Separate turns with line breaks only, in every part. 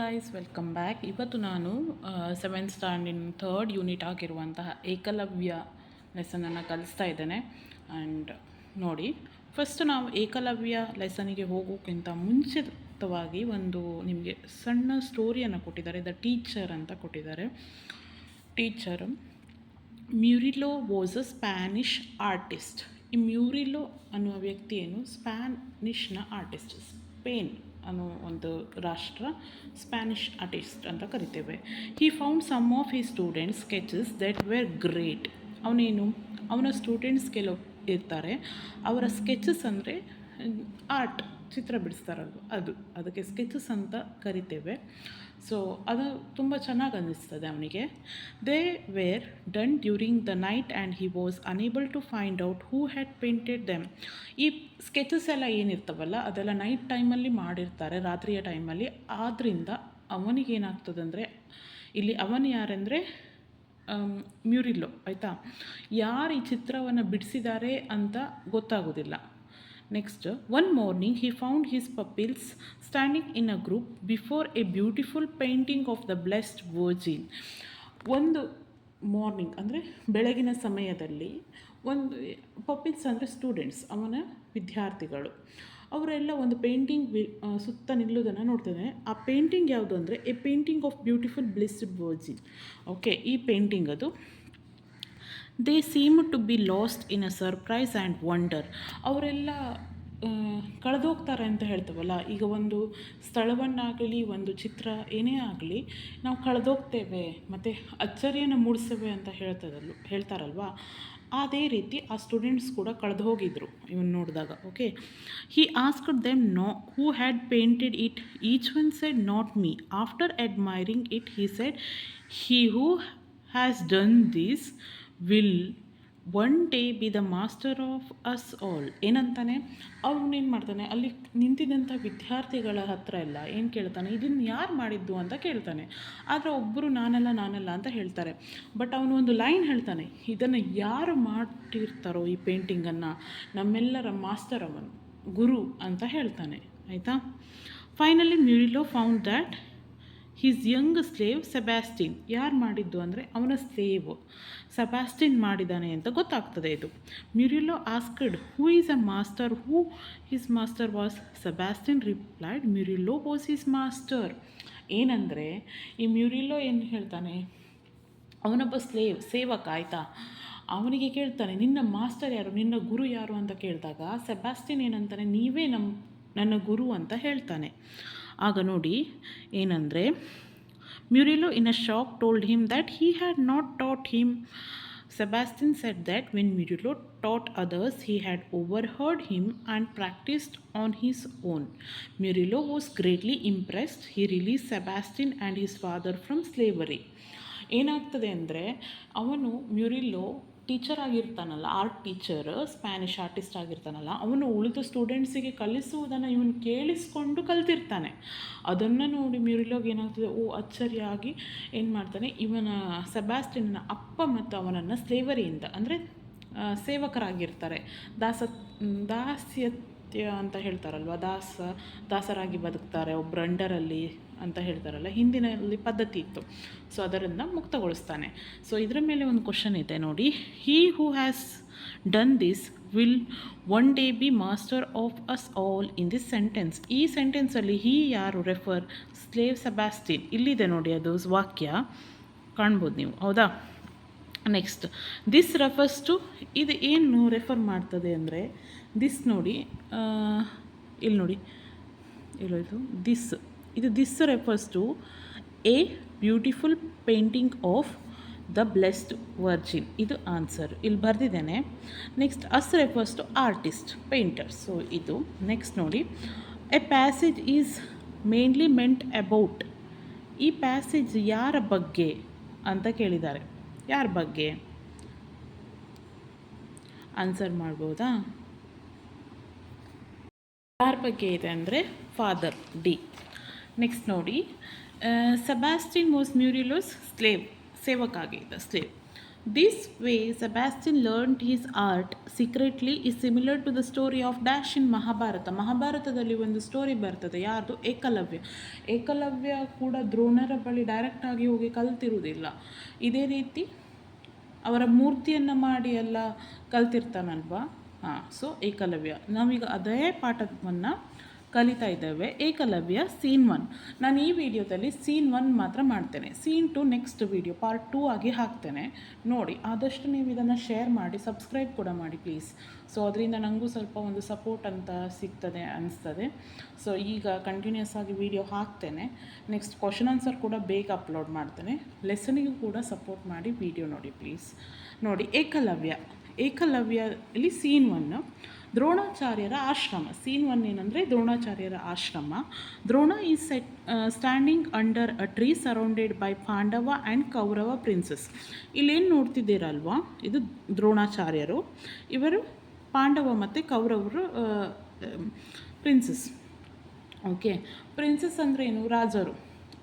Guys welcome back. ಇವತ್ತು ನಾನು seventh ಸ್ಟ್ಯಾಂಡಿನ third unit ಆಗಿರುವಂತಹ ಏಕಲವ್ಯ ಲೆಸನನ್ನು ಕಲಿಸ್ತಾ ಇದ್ದೇನೆ. ಆ್ಯಂಡ್ ನೋಡಿ, ಫಸ್ಟ್ ನಾವು ಏಕಲವ್ಯ ಲೆಸನಿಗೆ ಹೋಗೋಕ್ಕಿಂತ ಮುಂಚಿತವಾಗಿ ಒಂದು ನಿಮಗೆ ಸಣ್ಣ ಸ್ಟೋರಿಯನ್ನು ಕೊಟ್ಟಿದ್ದಾರೆ. ದ ಟೀಚರ್ ಅಂತ ಕೊಟ್ಟಿದ್ದಾರೆ. Teacher Murillo was a Spanish artist. ಈ ಮ್ಯೂರಿಲೋ ಅನ್ನುವ ವ್ಯಕ್ತಿಯನ್ನು ಸ್ಪ್ಯಾನಿಷ್ನ ಆರ್ಟಿಸ್ಟ್, ಸ್ಪೇನ್ ಅನ್ನೋ ಒಂದು ರಾಷ್ಟ್ರ ಸ್ಪ್ಯಾನಿಷ್ ಆರ್ಟಿಸ್ಟ್ ಅಂತ ಕರಿತೇವೆ. He found some of he students sketches that were great. ಅವನ ಸ್ಟೂಡೆಂಟ್ಸ್ ಕೆಲವು ಇರ್ತಾರೆ, ಅವರ ಸ್ಕೆಚಸ್ ಅಂದರೆ ಆರ್ಟ್, ಚಿತ್ರ ಬಿಡಿಸ್ತಾರಲ್ವ, ಅದಕ್ಕೆ ಸ್ಕೆಚಸ್ ಅಂತ ಕರಿತೇವೆ. ಸೊ ಅದು ತುಂಬ ಚೆನ್ನಾಗಿ ಅನ್ನಿಸ್ತದೆ ಅವನಿಗೆ. They were done during the night and he was unable to find out who had painted them. ಈ ಸ್ಕೆಚಸ್ ಎಲ್ಲ ಏನಿರ್ತವಲ್ಲ ಅದೆಲ್ಲ ನೈಟ್ ಟೈಮಲ್ಲಿ ಮಾಡಿರ್ತಾರೆ, ರಾತ್ರಿಯ ಟೈಮಲ್ಲಿ. ಆದ್ದರಿಂದ ಅವನಿಗೇನಾಗ್ತದಂದರೆ, ಇಲ್ಲಿ ಅವನು ಯಾರೆಂದರೆ ಮ್ಯೂರಿಲೋ, ಆಯಿತಾ. ಯಾರು ಈ ಚಿತ್ರವನ್ನು ಬಿಡಿಸಿದ್ದಾರೆ ಅಂತ ಗೊತ್ತಾಗೋದಿಲ್ಲ. Next, one morning he found his pupils standing in a group before a beautiful painting of the blessed virgin. ಒಂದು ಮಾರ್ನಿಂಗ್ ಅಂದರೆ ಬೆಳಗಿನ ಸಮಯದಲ್ಲಿ ಒಂದು ಪಪಿಲ್ಸ್ ಅಂದರೆ ಸ್ಟೂಡೆಂಟ್ಸ್, ಅವನ ವಿದ್ಯಾರ್ಥಿಗಳು, ಅವರೆಲ್ಲ ಒಂದು ಪೇಂಟಿಂಗ್ ಸುತ್ತ ನಿಲ್ಲೋದನ್ನು ನೋಡ್ತೇನೆ. ಆ ಪೇಂಟಿಂಗ್ ಯಾವುದು ಅಂದರೆ a painting of beautiful blessed virgin. Okay, ಈ ಪೇಂಟಿಂಗ್ ಅದು. They seem to be lost in a surprise and wonder. ಅವರೆಲ್ಲ ಕಳೆದೋಗ್ತಾರೆ ಅಂತ ಹೇಳ್ತೇವಲ್ಲ, ಈಗ ಒಂದು ಸ್ಥಳವನ್ನಾಗಲಿ ಒಂದು ಚಿತ್ರ ಏನೇ ಆಗಲಿ ನಾವು ಕಳೆದೋಗ್ತೇವೆ ಮತ್ತು ಅಚ್ಚರಿಯನ್ನು ಮೂಡಿಸ್ತೇವೆ ಅಂತ ಹೇಳ್ತಾರಲ್ವ, ಅದೇ ರೀತಿ ಆ ಸ್ಟೂಡೆಂಟ್ಸ್ ಕೂಡ ಕಳೆದು ಹೋಗಿದ್ರು ಇವನು ನೋಡಿದಾಗ. Okay, he asked them who had painted it. Each one said not me. After admiring it he said, he who has done this will one day be the master of us all. ಏನಂತಾನೆ, ಅವನೇನು ಮಾಡ್ತಾನೆ, ಅಲ್ಲಿ ನಿಂತಿದ್ದಂಥ ವಿದ್ಯಾರ್ಥಿಗಳ ಹತ್ರ ಎಲ್ಲ ಏನು ಕೇಳ್ತಾನೆ, ಇದನ್ನು ಯಾರು ಮಾಡಿದ್ದು ಅಂತ ಕೇಳ್ತಾನೆ. ಆದರೆ ಒಬ್ಬರು ನಾನಲ್ಲ ಅಂತ ಹೇಳ್ತಾರೆ. ಬಟ್ ಅವನು ಒಂದು ಲೈನ್ ಹೇಳ್ತಾನೆ, ಇದನ್ನು ಯಾರು ಮಾಡಿರ್ತಾರೋ ಈ ಪೇಂಟಿಂಗನ್ನು, ನಮ್ಮೆಲ್ಲರ ಮಾಸ್ಟರ್ ಅವನು, ಗುರು ಅಂತ ಹೇಳ್ತಾನೆ, ಆಯಿತಾ. Finally Murillo found that his young slave Sebastian. ಯಾರು ಮಾಡಿದ್ದು ಅಂದರೆ ಅವನ ಸ್ಲೇವ್ ಸೆಬಾಸ್ಟಿನ್ ಮಾಡಿದ್ದಾನೆ ಅಂತ ಗೊತ್ತಾಗ್ತದೆ ಇದು. Murillo asked who is a master, who his master was. Sebastian replied, Murillo was his master. ಏನಂದರೆ ಈ ಮ್ಯೂರಿಲೋ ಏನು ಹೇಳ್ತಾನೆ, ಅವನೊಬ್ಬ ಸೇವಕ, ಆಯಿತಾ. ಅವನಿಗೆ ಕೇಳ್ತಾನೆ, ನಿನ್ನ ಮಾಸ್ಟರ್ ಯಾರು, ನಿನ್ನ ಗುರು ಯಾರು ಅಂತ ಕೇಳಿದಾಗ ಸೆಬಾಸ್ಟಿನ್ ಏನಂತಾನೆ, ನೀವೇ ನನ್ನ ಗುರು ಅಂತ ಹೇಳ್ತಾನೆ. ಆಗ ನೋಡಿ ಏನಂದರೆ, Murillo in a shock told him that he had not taught him. Sebastian said that when Murillo taught others, he had overheard him and practiced on his own. Murillo was greatly impressed. He released Sebastian and his father from slavery. ಏನಾಗ್ತದೆ ಅಂದರೆ, ಅವನು Murillo teacher ಆಗಿರ್ತಾನಲ್ಲ, art teacher, Spanish artist ಆಗಿರ್ತಾನಲ್ಲ, ಅವನು ಉಳಿದ ಸ್ಟೂಡೆಂಟ್ಸಿಗೆ ಕಲಿಸುವುದನ್ನು ಇವನು ಕೇಳಿಸ್ಕೊಂಡು ಕಲ್ತಿರ್ತಾನೆ. ಅದನ್ನು ನೋಡಿ ಮ್ಯೂರಿಲೋಗೆ ಏನಾಗ್ತದೆ, ಅಚ್ಚರಿಯಾಗಿ ಏನು ಮಾಡ್ತಾನೆ, ಇವನ ಸೆಬಾಸ್ಟಿನ್ನ ಅಪ್ಪ ಮತ್ತು ಅವನನ್ನು ಸ್ಲೇವರಿಯಿಂದ ಅಂದರೆ ಸೇವಕರಾಗಿರ್ತಾರೆ, ದಾಸ್ಯತ್ಯ ಅಂತ ಹೇಳ್ತಾರಲ್ವ, ದಾಸರಾಗಿ ಬದುಕ್ತಾರೆ ಒಬ್ಬರು ಅಂಡರಲ್ಲಿ ಅಂತ ಹೇಳ್ತಾರಲ್ಲ, ಹಿಂದಿನಲ್ಲಿ ಪದ್ಧತಿ ಇತ್ತು. ಸೊ ಅದರಿಂದ ಮುಕ್ತಗೊಳಿಸ್ತಾನೆ. ಸೊ ಇದರ ಮೇಲೆ ಒಂದು ಕ್ವಶನ್ ಇದೆ ನೋಡಿ, he who has done this will one day be master of us all in this sentence. ಈ ಸೆಂಟೆನ್ಸಲ್ಲಿ ಹೀ ಯಾರು ರೆಫರ್, ಸ್ಲೇವ್ ಸೆಬಾಸ್ಟಿನ್. ಇಲ್ಲಿದೆ ನೋಡಿ, ಅದು ವಾಕ್ಯ ಕಾಣ್ಬೋದು ನೀವು, ಹೌದಾ. ನೆಕ್ಸ್ಟ್, ದಿಸ್ ರೆಫರ್ಸ್ ಟು, ಇದು ಏನು ರೆಫರ್ ಮಾಡ್ತದೆ ಅಂದರೆ, ದಿಸ್ ನೋಡಿ, ಇಲ್ಲಿ ನೋಡಿ, ಎಲ್ಲೋಯ್ತು, this refers to a beautiful painting of the blessed virgin. ಇದು ಆನ್ಸರ್, ಇಲ್ಲಿ ಬರೆದಿದ್ದೇನೆ. Next, us refers to artist, painters. So ಇದು. ನೆಕ್ಸ್ಟ್ ನೋಡಿ, a passage is mainly meant about. ಈ ಪ್ಯಾಸೇಜ್ ಯಾರ ಬಗ್ಗೆ ಅಂತ ಕೇಳಿದ್ದಾರೆ, ಯಾರ ಬಗ್ಗೆ ಆನ್ಸರ್ ಮಾಡ್ಬೋದಾ? ಯಾರ ಬಗ್ಗೆ ಇದೆ ಅಂದರೆ ಫಾದರ್, ಡಿ. ನೆಕ್ಸ್ಟ್ ನೋಡಿ, ಸೆಬಾಸ್ಟಿನ್ ವಾಸ್ ಮ್ಯೂರಿಲೋಸ್ ಸೇವಕ ಆಗಿದ್ದ, slave. This way, Sebastian learned his art secretly is similar to the story of Dash in Mahabharata. ಮಹಾಭಾರತದಲ್ಲಿ ಒಂದು ಸ್ಟೋರಿ ಬರ್ತದೆ, ಯಾರ್ದು? ಏಕಲವ್ಯ. ಏಕಲವ್ಯ ಕೂಡ ದ್ರೋಣರ ಬಳಿ ಡೈರೆಕ್ಟಾಗಿ ಹೋಗಿ ಕಲ್ತಿರುವುದಿಲ್ಲ. ಇದೇ ರೀತಿ ಅವರ ಮೂರ್ತಿಯನ್ನು ಮಾಡಿ ಎಲ್ಲ ಕಲ್ತಿರ್ತಾನಲ್ವಾ. ಸೊ ಏಕಲವ್ಯ, ನಾವೀಗ ಅದೇ ಪಾಠವನ್ನು ಕಲಿತಾ ಇದ್ದೇವೆ. ಏಕಲವ್ಯ ಸೀನ್ 1. ನಾನು ಈ ವಿಡಿಯೋದಲ್ಲಿ ಸೀನ್ 1 ಮಾತ್ರ ಮಾಡ್ತೇನೆ. ಸೀನ್ 2 ನೆಕ್ಸ್ಟ್ ವಿಡಿಯೋ ಪಾರ್ಟ್ 2 ಆಗಿ ಹಾಕ್ತೇನೆ. ನೋಡಿ, ಆದಷ್ಟು ನೀವು ಇದನ್ನು ಶೇರ್ ಮಾಡಿ, ಸಬ್ಸ್ಕ್ರೈಬ್ ಕೂಡ ಮಾಡಿ ಪ್ಲೀಸ್. ಸೊ ಅದರಿಂದ ನನಗೂ ಸ್ವಲ್ಪ ಒಂದು ಸಪೋರ್ಟ್ ಅಂತ ಸಿಗ್ತದೆ ಅನಿಸ್ತದೆ. ಸೊ ಈಗ ಕಂಟಿನ್ಯೂಸ್ ಆಗಿ ವಿಡಿಯೋ ಹಾಕ್ತೇನೆ. ನೆಕ್ಸ್ಟ್ ಕ್ವಶನ್ ಆನ್ಸರ್ ಕೂಡ ಬೇಗ ಅಪ್ಲೋಡ್ ಮಾಡ್ತೇನೆ. ಲೆಸನಿಗೂ ಕೂಡ ಸಪೋರ್ಟ್ ಮಾಡಿ ವಿಡಿಯೋ ನೋಡಿ ಪ್ಲೀಸ್. ನೋಡಿ, ಏಕಲವ್ಯಲ್ಲಿ ಸೀನ್ 1 ದ್ರೋಣಾಚಾರ್ಯರ ಆಶ್ರಮ. ಸೀನ್ 1 ಏನಂದರೆ ದ್ರೋಣಾಚಾರ್ಯರ ಆಶ್ರಮ. Drona is standing under a tree surrounded by Pandava and Kaurava princes. ಇಲ್ಲೇನು ನೋಡ್ತಿದ್ದೀರಲ್ವಾ, ಇದು ದ್ರೋಣಾಚಾರ್ಯರು. ಇವರು ಪಾಂಡವ ಮತ್ತು ಕೌರವರು ಪ್ರಿನ್ಸಸ್. ಓಕೆ, ಪ್ರಿನ್ಸಸ್ ಅಂದರೆ ಏನು? ರಾಜರು.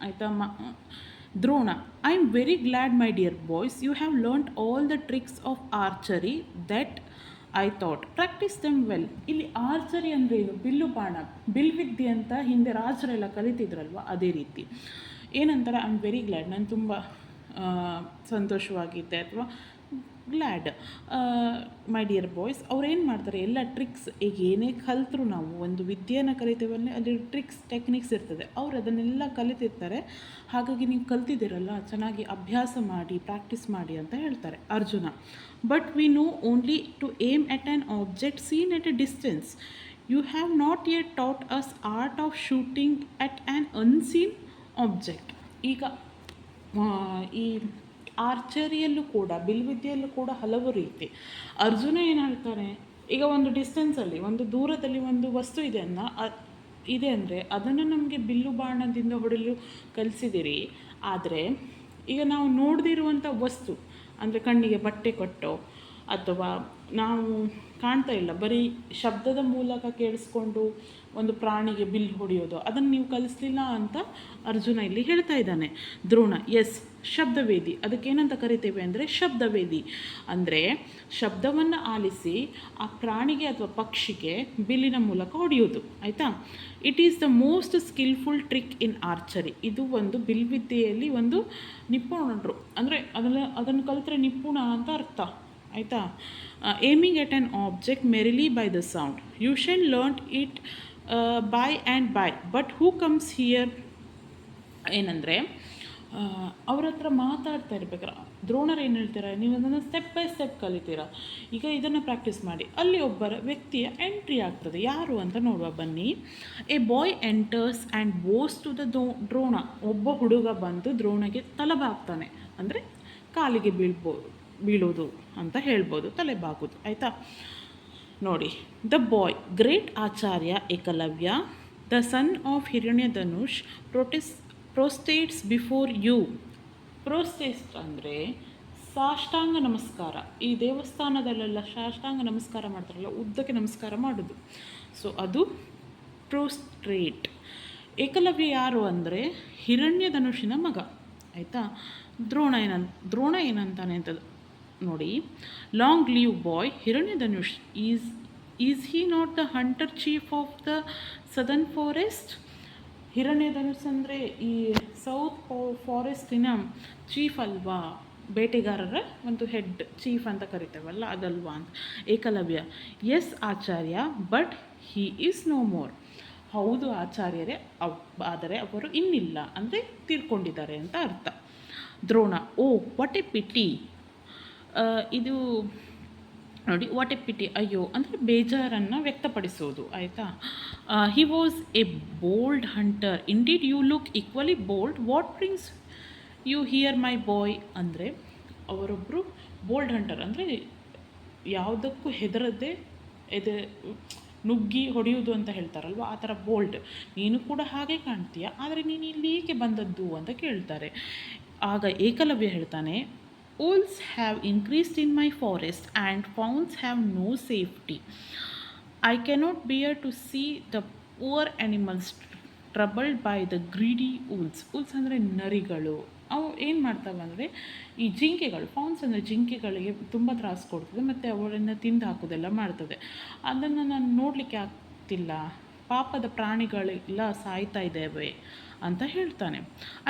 ಆಯಿತಾ? Drona: I am very glad my dear boys, you have learned all the tricks of archery that I thought, practice them well. ಇಲ್ಲಿ ಆರ್ಚರಿ ಅಂದರೆ ಏನು? ಬಿಲ್ಲು ಬಾಣ, ಬಿಲ್ವಿದ್ಯೆ ಅಂತ ಹಿಂದೆ ರಾಜರೆಲ್ಲ ಕಲಿತಿದ್ರಲ್ವ, ಅದೇ ರೀತಿ. ಏನಂತಾರೆ? ಐ ಆಮ್ ವೆರಿ ಗ್ಲ್ಯಾಡ್, ನಾನು ತುಂಬ ಸಂತೋಷವಾಗಿದ್ದೆ, ಅಥವಾ ಗ್ಲ್ಯಾಡ್. ಮೈ ಡಿಯರ್ ಬಾಯ್ಸ್, ಅವ್ರೇನು ಮಾಡ್ತಾರೆ, ಎಲ್ಲ ಟ್ರಿಕ್ಸ್, ಈಗ ಏನೇ ಕಲಿತರು ನಾವು ಒಂದು ವಿದ್ಯೆಯನ್ನು ಕಲಿತೇವಲ್ಲ, ಅಲ್ಲಿ ಟ್ರಿಕ್ಸ್ ಟೆಕ್ನಿಕ್ಸ್ ಇರ್ತದೆ, ಅವ್ರು ಅದನ್ನೆಲ್ಲ ಕಲಿತಿರ್ತಾರೆ. ಹಾಗಾಗಿ ನೀವು ಕಲ್ತಿದ್ದೀರಲ್ಲ, ಚೆನ್ನಾಗಿ ಅಭ್ಯಾಸ ಮಾಡಿ, ಪ್ರಾಕ್ಟೀಸ್ ಮಾಡಿ ಅಂತ ಹೇಳ್ತಾರೆ. Arjuna: but we know only to aim at an object seen at a distance. You have not yet taught us art of shooting at an unseen object. ಈಗ ಈ ಆರ್ಚರಿಯಲ್ಲೂ ಕೂಡ, ಬಿಲ್ವಿದ್ಯೆಯಲ್ಲೂ ಕೂಡ ಹಲವು ರೀತಿ. ಅರ್ಜುನ ಏನು ಹೇಳ್ತಾನೆ, ಈಗ ಒಂದು ಡಿಸ್ಟೆನ್ಸಲ್ಲಿ, ಒಂದು ದೂರದಲ್ಲಿ ಒಂದು ವಸ್ತು ಇದೆ ಅಂದರೆ ಅದನ್ನು ನಮಗೆ ಬಿಲ್ಲು ಬಾಣದಿಂದ ಹೊಡೆಯಲು ಕಲಿಸಿದಿರಿ. ಆದರೆ ಈಗ ನಾವು ನೋಡದಿರುವಂಥ ವಸ್ತು, ಅಂದರೆ ಕಣ್ಣಿಗೆ ಬಟ್ಟೆ ಕೊಟ್ಟೋ ಅಥವಾ ನಾವು ಕಾಣ್ತಾ ಇಲ್ಲ, ಬರೀ ಶಬ್ದದ ಮೂಲಕ ಕೇಳಿಸ್ಕೊಂಡು ಒಂದು ಪ್ರಾಣಿಗೆ ಬಿಲ್ ಹೊಡೆಯೋದು, ಅದನ್ನು ನೀವು ಕಲಿಸ್ಲಿಲ್ಲ ಅಂತ ಅರ್ಜುನ ಇಲ್ಲಿ ಹೇಳ್ತಾ ಇದ್ದಾನೆ. ದ್ರೋಣ: ಎಸ್, ಶಬ್ದವೇದಿ. ಅದಕ್ಕೇನಂತ ಕರಿತೇವೆ ಅಂದರೆ ಶಬ್ದವೇದಿ. ಅಂದರೆ ಶಬ್ದವನ್ನು ಆಲಿಸಿ ಆ ಪ್ರಾಣಿಗೆ ಅಥವಾ ಪಕ್ಷಿಗೆ ಬಿಲ್ಲಿನ ಮೂಲಕ ಹೊಡೆಯೋದು. ಆಯಿತಾ? It is the most skilful trick in archery. ಇದು ಒಂದು ಬಿಲ್ವಿದ್ಯೆಯಲ್ಲಿ ಒಂದು ನಿಪುಣರು, ಅಂದರೆ ಅದನ್ನು ಕಲಿತ್ರೆ ನಿಪುಣ ಅಂತ ಅರ್ಥ. ಆಯಿತಾ? Aiming at an object merrily by the sound. You shall learn it by and by, but who comes here. ಏನಂದರೆ ಅವ್ರ ಹತ್ರ ಮಾತಾಡ್ತಾ ಇರ್ಬೇಕಾರೆ ದ್ರೋಣರು ಏನು ಹೇಳ್ತಾರೆ, ನೀವು ಅದನ್ನು ಸ್ಟೆಪ್ ಬೈ ಸ್ಟೆಪ್ ಕಲಿತೀರಾ. ಈಗ ಇದನ್ನು ಪ್ರಾಕ್ಟೀಸ್ ಮಾಡಿ. ಅಲ್ಲಿ ಒಬ್ಬರ ವ್ಯಕ್ತಿಯ ಎಂಟ್ರಿ ಆಗ್ತದೆ. ಯಾರು ಅಂತ ನೋಡುವ ಬನ್ನಿ. A boy enters and bows to the Drona. ಒಬ್ಬ ಹುಡುಗ ಬಂದು ದ್ರೋಣಗೆ ತಲೆಬಾಗ್ತಾನೆ, ಅಂದರೆ ಕಾಲಿಗೆ ಬೀಳೋದು ಅಂತ ಹೇಳ್ಬೋದು, ತಲೆಬಾಗೋದು. ಆಯಿತಾ? ನೋಡಿ, the boy: great acharya Ekalavya, the son of Hiranyadhanush, prostrates before you. Prostrates ಅಂದರೆ ಸಾಷ್ಟಾಂಗ ನಮಸ್ಕಾರ. ಈ ದೇವಸ್ಥಾನದಲ್ಲೆಲ್ಲ ಸಾಷ್ಟಾಂಗ ನಮಸ್ಕಾರ ಮಾಡ್ತಾರಲ್ಲ, ಉದ್ದಕ್ಕೆ ನಮಸ್ಕಾರ ಮಾಡೋದು. ಸೊ ಅದು ಪ್ರೋಸ್ಟ್ರೇಟ್. ಏಕಲವ್ಯ ಯಾರು ಅಂದರೆ ಹಿರಣ್ಯಧನುಷಿನ ಮಗ. ಆಯಿತಾ? ದ್ರೋಣ ಏನಂತಾನೆ ಅಂತ ನೋಡಿ. Long live boy Hiranyadhanush, is he not the hunter chief of the southern forest. Hiranyadhanush ಅಂದರೆ ಈ ಸೌತ್ ಫಾರೆಸ್ಟಿನ ಚೀಫ್ ಅಲ್ವಾ, ಬೇಟೆಗಾರರ ಒಂದು ಹೆಡ್, ಚೀಫ್ ಅಂತ ಕರಿತೇವಲ್ಲ, ಅದಲ್ವಾ ಅಂತ. Ekalavya: yes Acharya, but he is no more. ಹೌದು ಆಚಾರ್ಯರೇ, ಆದರೆ ಅವರು ಇನ್ನಿಲ್ಲ, ಅಂದರೆ ತೀರ್ಕೊಂಡಿದ್ದಾರೆ ಅಂತ ಅರ್ಥ. Drona: oh what a pity. ಇದು ನೋಡಿ, ವಾಟ್ ಎ ಪಿಟಿ, ಅಯ್ಯೋ ಅಂದರೆ ಬೇಜಾರನ್ನು ವ್ಯಕ್ತಪಡಿಸೋದು. ಆಯಿತಾ? He was a bold hunter, indeed you look equally bold, what brings you here my boy. ಅಂದರೆ ಅವರೊಬ್ಬರು ಬೋಲ್ಡ್ ಹಂಟರ್, ಅಂದರೆ ಯಾವುದಕ್ಕೂ ಹೆದರದೆ ನುಗ್ಗಿ ಹೊಡೆಯೋದು ಅಂತ ಹೇಳ್ತಾರಲ್ವ, ಆ ಥರ ಬೋಲ್ಡ್. ನೀನು ಕೂಡ ಹಾಗೆ ಕಾಣ್ತೀಯ, ಆದರೆ ನೀನು ಇಲ್ಲಿ ಏಕೆ ಬಂದದ್ದು ಅಂತ ಕೇಳ್ತಾರೆ. ಆಗ ಏಕಲವ್ಯ ಹೇಳ್ತಾನೆ, Owls have increased in my forest and fawns have no safety. I cannot bear to see the poor animals troubled by the greedy wolves ಅಂದರೆ ನರಿಗಳು. ಅವು ಏನು ಮಾಡ್ತವೆ ಅಂದರೆ ಈ ಜಿಂಕೆಗಳು, ಫೌನ್ಸ್ ಅಂದರೆ ಜಿಂಕೆಗಳಿಗೆ ತುಂಬ ತ್ರಾಸು ಕೊಡ್ತದೆ ಮತ್ತು ಅವುಗಳನ್ನು ತಿಂದು ಹಾಕೋದೆಲ್ಲ ಮಾಡ್ತದೆ. ಅದನ್ನು ನಾನು ನೋಡಲಿಕ್ಕೆ ಆಗ್ತಿಲ್ಲ, ಪಾಪದ ಪ್ರಾಣಿಗಳೆಲ್ಲ ಸಾಯ್ತಾ ಇದ್ದೇವೆ ಅಂತ ಹೇಳ್ತಾನೆ.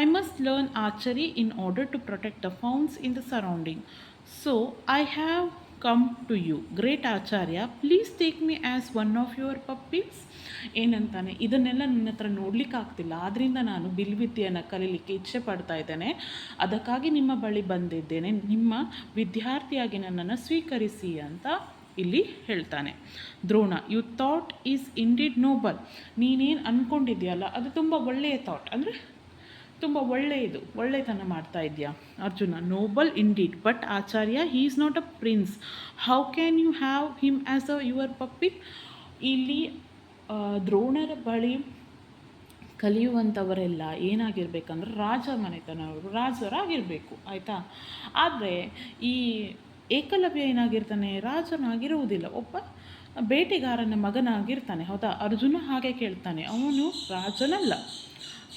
I must learn archery in order to protect the fawns in the surrounding. So I have come to you great acharya, please take me as one of your pupils. ಏನಂತಾನೆ, ಇದನ್ನೆಲ್ಲ ನನ್ನ ಹತ್ರ ನೋಡಲಿಕ್ಕೆ ಆಗ್ತಿಲ್ಲ, ಆದ್ದರಿಂದ ನಾನು ಬಿಲ್ವಿದ್ಯೆಯನ್ನು ಕಲೀಲಿಕ್ಕೆ ಇಚ್ಛೆ ಪಡ್ತಾ ಇದ್ದೇನೆ, ಅದಕ್ಕಾಗಿ ನಿಮ್ಮ ಬಳಿ ಬಂದಿದ್ದೇನೆ, ನಿಮ್ಮ ವಿದ್ಯಾರ್ಥಿಯಾಗಿ ನನ್ನನ್ನು ಸ್ವೀಕರಿಸಿ ಅಂತ ಇಲ್ಲಿ ಹೇಳ್ತಾನೆ. Drona, you thought is indeed noble, ನೀನೇನು ಅಂದ್ಕೊಂಡಿದ್ಯಲ್ಲ ಅದು ತುಂಬ ಒಳ್ಳೆಯ ಥಾಟ್, ಅಂದರೆ ತುಂಬ ಒಳ್ಳೆಯತನ ಮಾಡ್ತಾ ಇದೆಯಾ. Arjuna, noble indeed, but acharya he is not a prince, how can you have him as a your pupil. ಇಲ್ಲಿ ದ್ರೋಣರ ಬಳಿ ಕಲಿಯುವಂಥವರೆಲ್ಲ ಏನಾಗಿರ್ಬೇಕಂದ್ರೆ ರಾಜ ಮನೆತನವರು, ರಾಜರಾಗಿರಬೇಕು, ಆಯಿತಾ. ಆದರೆ ಈ ಏಕಲವ್ಯ ಏನಾಗಿರ್ತಾನೆ, ರಾಜನಾಗಿರುವುದಿಲ್ಲ, ಒಬ್ಬ ಬೇಟೆಗಾರನ ಮಗನಾಗಿರ್ತಾನೆ, ಹೌದಾ. ಅರ್ಜುನ ಹಾಗೆ ಕೇಳ್ತಾನೆ, ಅವನು ರಾಜನಲ್ಲ,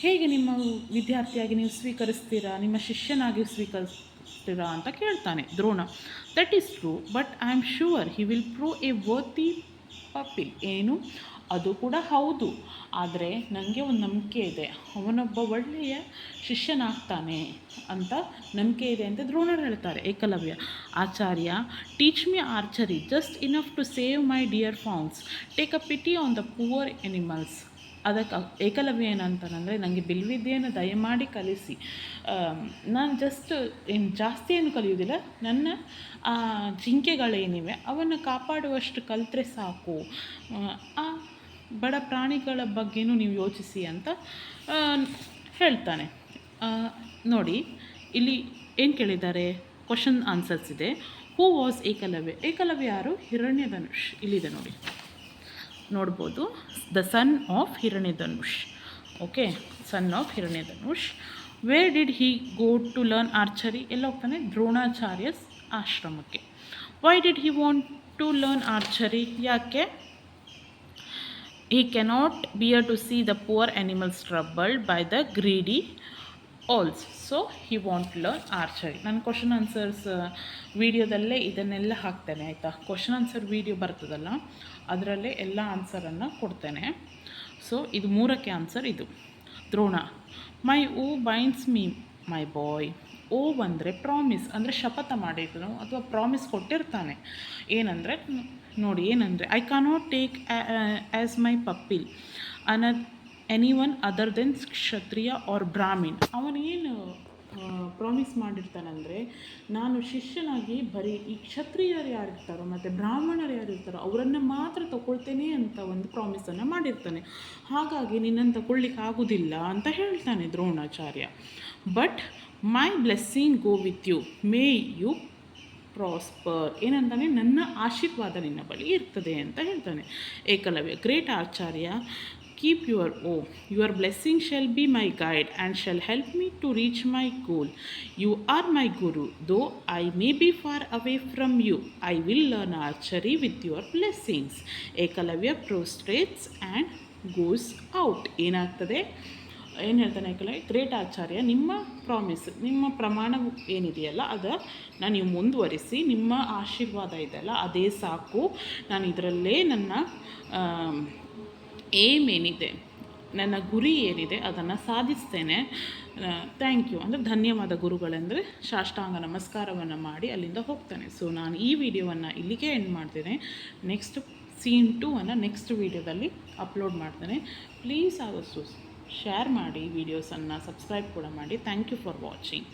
ಹೇಗೆ ನಿಮ್ಮ ವಿದ್ಯಾರ್ಥಿಯಾಗಿ ನೀವು ಸ್ವೀಕರಿಸ್ತೀರಾ, ನಿಮ್ಮ ಶಿಷ್ಯನಾಗಿ ಸ್ವೀಕರಿಸ್ತೀರಾ ಅಂತ ಕೇಳ್ತಾನೆ Drona. That is true, but I am sure he will prove a worthy pupil. ಏನು, ಅದು ಕೂಡ ಹೌದು, ಆದರೆ ನನಗೆ ಒಂದು ನಂಬಿಕೆ ಇದೆ, ಅವನೊಬ್ಬ ಒಳ್ಳೆಯ ಶಿಷ್ಯನಾಗ್ತಾನೆ ಅಂತ ನಂಬಿಕೆ ಇದೆ ಅಂತ ದ್ರೋಣರು ಹೇಳ್ತಾರೆ. Ekalavya, acharya, teach me archery just enough to save my dear fawns, take a pity on the poor animals. ಅದಕ್ಕೆ ಏಕಲವ್ಯ ಏನಂತಾನಂದರೆ, ನನಗೆ ಬಿಲ್ವಿದ್ಯೆಯನ್ನು ದಯಮಾಡಿ ಕಲಿಸಿ, ನಾನು ಜಾಸ್ತಿ ಏನು ಕಲಿಯೋದಿಲ್ಲ, ನನ್ನ ಜಿಂಕೆಗಳೇನಿವೆ ಅವನ್ನು ಕಾಪಾಡುವಷ್ಟು ಕಲಿತ್ರೆ ಸಾಕು, ಆ ಬಡ ಪ್ರಾಣಿಗಳ ಬಗ್ಗೆನೂ ನೀವು ಯೋಚಿಸಿ ಅಂತ ಹೇಳ್ತಾನೆ. ನೋಡಿ ಇಲ್ಲಿ ಏನು ಕೇಳಿದ್ದಾರೆ, ಕ್ವಶನ್ ಆನ್ಸರ್ಸ್ ಇದೆ. ಹೂ ವಾಸ್ ಏಕಲವ್ಯ, ಏಕಲವ್ಯ ಯಾರು, ಹಿರಣ್ಯಧನುಷ್, ಇಲ್ಲಿದೆ ನೋಡಿ, ನೋಡ್ಬೋದು, the son of Hiranyadhanush. Okay, son of Hiranyadhanush. Where did he go to learn archery, ಎಲ್ಲ ಹೋಗ್ತಾನೆ, ದ್ರೋಣಾಚಾರ್ಯಸ್ ಆಶ್ರಮಕ್ಕೆ. Why did he want to learn archery, ಯಾಕೆ, he cannot bear to see the poor animals troubled by the greedy owls, so he want to learn archery. ನಾನು question answers ವೀಡಿಯೋದಲ್ಲೇ ಇದನ್ನೆಲ್ಲ ಹಾಕ್ತೇನೆ, ಆಯಿತಾ. Question answer video ಬರ್ತದಲ್ಲ, ಅದರಲ್ಲೇ ಎಲ್ಲ ಆನ್ಸರನ್ನು ಕೊಡ್ತೇನೆ. So ಇದು 3ಕ್ಕೆ ಆನ್ಸರ್ ಇದು. ದ್ರೋಣ, ಮೈ ಓ ಬೈಂಡ್ಸ್ ಮೀ ಮೈ ಬಾಯ್. ಓ ಅಂದರೆ ಪ್ರಾಮಿಸ್, ಅಂದರೆ ಶಪಥ ಮಾಡಿರ್ತಾನೆ ಅಥವಾ ಪ್ರಾಮಿಸ್ ಕೊಟ್ಟಿರ್ತಾನೆ. ಏನಂದರೆ ನೋಡಿ, ಏನಂದರೆ I cannot take as my pupil any one other than Kshatriya or Brahmin. ಅವನೇನು ಪ್ರಾಮಿಸ್ ಮಾಡಿರ್ತಾನಂದರೆ, ನಾನು ಶಿಷ್ಯನಾಗಿ ಬರೀ ಈ ಕ್ಷತ್ರಿಯರು ಯಾರಿರ್ತಾರೋ ಮತ್ತು ಬ್ರಾಹ್ಮಣರು ಯಾರಿರ್ತಾರೋ ಅವರನ್ನು ಮಾತ್ರ ತಗೊಳ್ತೇನೆ ಅಂತ ಒಂದು ಪ್ರಾಮಿಸನ್ನು ಮಾಡಿರ್ತಾನೆ. ಹಾಗಾಗಿ ನಿನ್ನನ್ನು ತಗೊಳ್ಳಿಕ್ಕೆ ಆಗೋದಿಲ್ಲ ಅಂತ ಹೇಳ್ತಾನೆ Dronacharya. But my blessing go with you, may you prosper. ಏನಂತಾನೆ, ನನ್ನ ಆಶೀರ್ವಾದ ನಿನ್ನ ಬಳಿ ಇರ್ತದೆ ಅಂತ ಹೇಳ್ತಾನೆ. Ekalavya, great acharya, keep your blessing shall be my guide and shall help me to reach my goal. You are my guru, though I may be far away from you, I will learn archery with your blessings. Ekalavya prostrates and goes out. ಏನಾಗ್ತದೆ, ಏನು ಹೇಳ್ತಾನೆ Ekalavya, great ಆಚಾರ್ಯ, ನಿಮ್ಮ promise, ನಿಮ್ಮ ಪ್ರಮಾಣ ಏನಿದೆಯಲ್ಲ ಅದನ್ನು ನೀವು ಮುಂದುವರಿಸಿ, ನಿಮ್ಮ ಆಶೀರ್ವಾದ ಇದೆಯಲ್ಲ ಅದೇ ಸಾಕು, ನಾನು ಇದರಲ್ಲೇ ನನ್ನ ಏಮ್ ಏನಿದೆ, ನನ್ನ ಗುರಿ ಏನಿದೆ ಅದನ್ನು ಸಾಧಿಸ್ತೇನೆ. ಥ್ಯಾಂಕ್ ಯು ಅಂದರೆ ಧನ್ಯವಾದ ಗುರುಗಳೆಂದರೆ ಸಾಷ್ಟಾಂಗ ನಮಸ್ಕಾರವನ್ನು ಮಾಡಿ ಅಲ್ಲಿಂದ ಹೋಗ್ತಾನೆ. ಸೊ ನಾನು ಈ ವಿಡಿಯೋವನ್ನು ಇಲ್ಲಿಗೆ ಎಂಡ್ ಮಾಡ್ತೇನೆ. ನೆಕ್ಸ್ಟ್ ಸೀನ್ 2 ನೆಕ್ಸ್ಟ್ ವೀಡಿಯೋದಲ್ಲಿ ಅಪ್ಲೋಡ್ ಮಾಡ್ತೇನೆ. ಪ್ಲೀಸ್ ಆದಷ್ಟು ಶೇರ್ ಮಾಡಿ ವಿಡಿಯೋಸನ್ನು, ಸಬ್ಸ್ಕ್ರೈಬ್ ಕೂಡ ಮಾಡಿ. Thank you for watching.